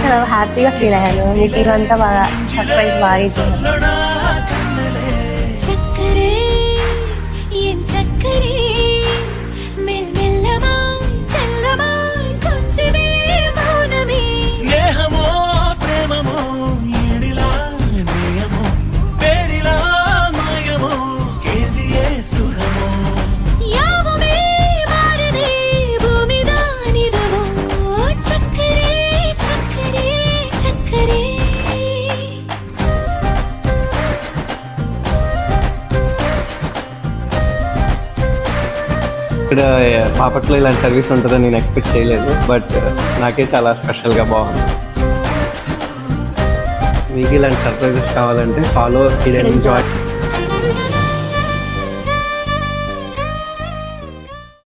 చాలా హ్యాపీగా ఫీల్ అయ్యాను. మీ టీం అంతా బాగా సర్ప్రైజ్ బాగా ఇచ్చారు. ఇక్కడ బాపట్ల ఇలాంటి సర్వీస్ ఉంటుందని నేను ఎక్స్పెక్ట్ చేయలేదు, బట్ నాకే చాలా స్పెషల్గా బాగుంది. మీకు ఇలాంటి సర్ప్రైజెస్ కావాలంటే ఫాలో హిడెన్ ఎంజాయ్.